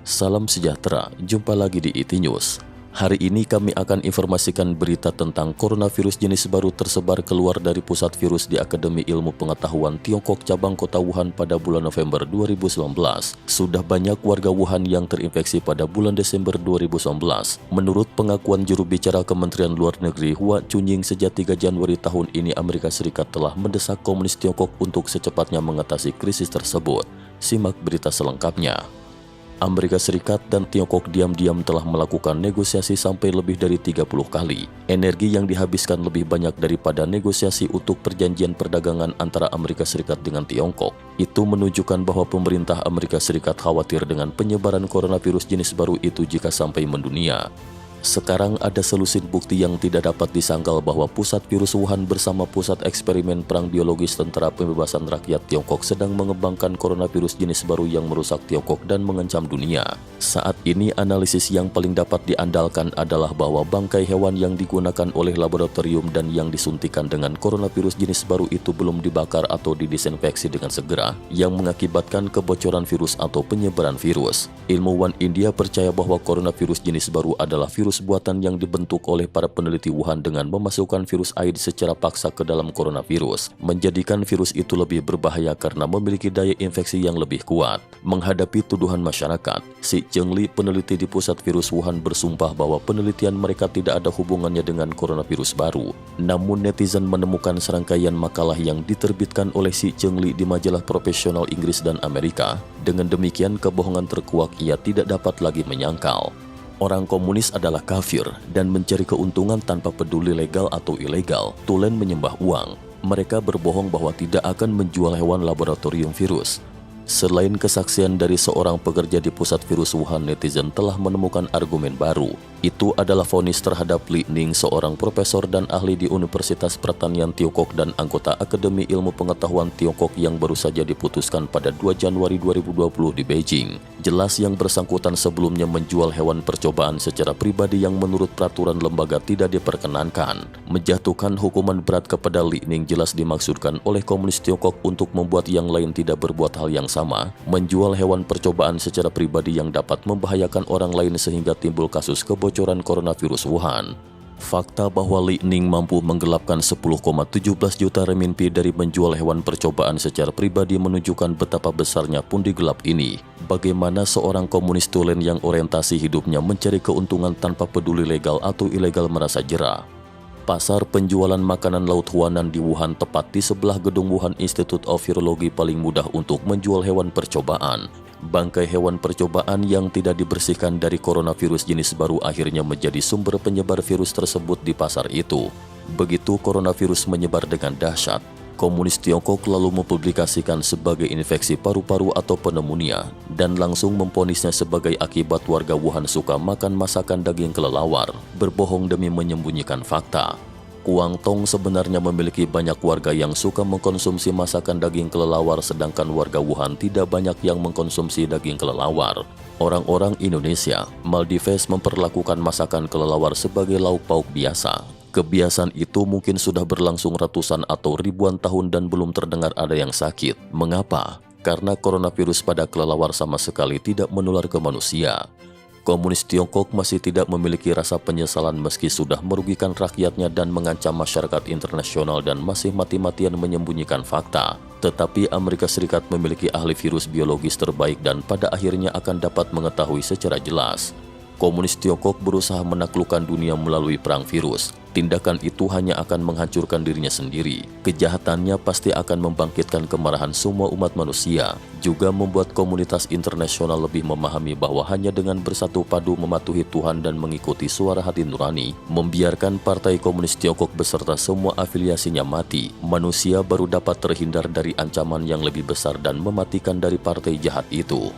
Salam sejahtera, jumpa lagi di IT News. Hari ini kami akan informasikan berita tentang coronavirus jenis baru tersebar keluar dari pusat virus di Akademi Ilmu Pengetahuan Tiongkok cabang kota Wuhan pada bulan November 2019. Sudah banyak warga Wuhan yang terinfeksi pada bulan Desember 2019. Menurut pengakuan juru bicara Kementerian Luar Negeri Hua Chunying, sejak 3 Januari tahun ini Amerika Serikat telah mendesak komunis Tiongkok untuk secepatnya mengatasi krisis tersebut. Simak berita selengkapnya. Amerika Serikat dan Tiongkok diam-diam telah melakukan negosiasi sampai lebih dari 30 kali. Energi yang dihabiskan lebih banyak daripada negosiasi untuk perjanjian perdagangan antara Amerika Serikat dengan Tiongkok. Itu menunjukkan bahwa pemerintah Amerika Serikat khawatir dengan penyebaran coronavirus jenis baru itu jika sampai mendunia. Sekarang ada selusin bukti yang tidak dapat disangkal bahwa pusat virus Wuhan bersama pusat eksperimen perang biologis Tentara Pembebasan Rakyat Tiongkok sedang mengembangkan coronavirus jenis baru yang merusak Tiongkok dan mengancam dunia. Saat ini analisis yang paling dapat diandalkan adalah bahwa bangkai hewan yang digunakan oleh laboratorium dan yang disuntikan dengan coronavirus jenis baru itu belum dibakar atau didesinfeksi dengan segera, yang mengakibatkan kebocoran virus atau penyebaran virus. Ilmuwan India percaya bahwa coronavirus jenis baru adalah virus buatan yang dibentuk oleh para peneliti Wuhan dengan memasukkan virus AIDS secara paksa ke dalam coronavirus, menjadikan virus itu lebih berbahaya karena memiliki daya infeksi yang lebih kuat. Menghadapi tuduhan masyarakat, Xi Zhengli, peneliti di pusat virus Wuhan, bersumpah bahwa penelitian mereka tidak ada hubungannya dengan coronavirus baru. Namun netizen menemukan serangkaian makalah yang diterbitkan oleh Xi Zhengli di majalah profesional Inggris dan Amerika. Dengan demikian, kebohongan terkuak ia tidak dapat lagi menyangkal. Orang komunis adalah kafir dan mencari keuntungan tanpa peduli legal atau ilegal. Tulen menyembah uang. Mereka berbohong bahwa tidak akan menjual hewan laboratorium virus. Selain kesaksian dari seorang pekerja di pusat virus Wuhan, netizen telah menemukan argumen baru. Itu adalah vonis terhadap Li Ning, seorang profesor dan ahli di Universitas Pertanian Tiongkok dan anggota Akademi Ilmu Pengetahuan Tiongkok yang baru saja diputuskan pada 2 Januari 2020 di Beijing. Jelas yang bersangkutan sebelumnya menjual hewan percobaan secara pribadi yang menurut peraturan lembaga tidak diperkenankan. Menjatuhkan hukuman berat kepada Li Ning jelas dimaksudkan oleh komunis Tiongkok untuk membuat yang lain tidak berbuat hal yang sama, menjual hewan percobaan secara pribadi yang dapat membahayakan orang lain sehingga timbul kasus kebocoran coronavirus Wuhan. Fakta bahwa Li Ning mampu menggelapkan 10,17 juta renminbi dari menjual hewan percobaan secara pribadi menunjukkan betapa besarnya pundi gelap ini. Bagaimana seorang komunis tulen yang orientasi hidupnya mencari keuntungan tanpa peduli legal atau ilegal merasa jera. Pasar penjualan makanan laut Huanan di Wuhan, tepat di sebelah gedung Wuhan Institute of Virology, paling mudah untuk menjual hewan percobaan. Bangkai hewan percobaan yang tidak dibersihkan dari coronavirus jenis baru akhirnya menjadi sumber penyebar virus tersebut di pasar itu. Begitu coronavirus menyebar dengan dahsyat, komunis Tiongkok lalu mempublikasikan sebagai infeksi paru-paru atau pneumonia dan langsung memvonisnya sebagai akibat warga Wuhan suka makan masakan daging kelelawar, berbohong demi menyembunyikan fakta. Guangdong sebenarnya memiliki banyak warga yang suka mengkonsumsi masakan daging kelelawar, sedangkan warga Wuhan tidak banyak yang mengkonsumsi daging kelelawar. Orang-orang Indonesia, Maldives memperlakukan masakan kelelawar sebagai lauk pauk biasa. Kebiasaan itu mungkin sudah berlangsung ratusan atau ribuan tahun dan belum terdengar ada yang sakit. Mengapa? Karena coronavirus pada kelelawar sama sekali tidak menular ke manusia. Komunis Tiongkok masih tidak memiliki rasa penyesalan meski sudah merugikan rakyatnya dan mengancam masyarakat internasional dan masih mati-matian menyembunyikan fakta. Tetapi Amerika Serikat memiliki ahli virus biologis terbaik dan pada akhirnya akan dapat mengetahui secara jelas. Komunis Tiongkok berusaha menaklukkan dunia melalui perang virus. Tindakan itu hanya akan menghancurkan dirinya sendiri. Kejahatannya pasti akan membangkitkan kemarahan semua umat manusia, juga membuat komunitas internasional lebih memahami bahwa hanya dengan bersatu padu mematuhi Tuhan dan mengikuti suara hati nurani, membiarkan Partai Komunis Tiongkok beserta semua afiliasinya mati, manusia baru dapat terhindar dari ancaman yang lebih besar dan mematikan dari partai jahat itu.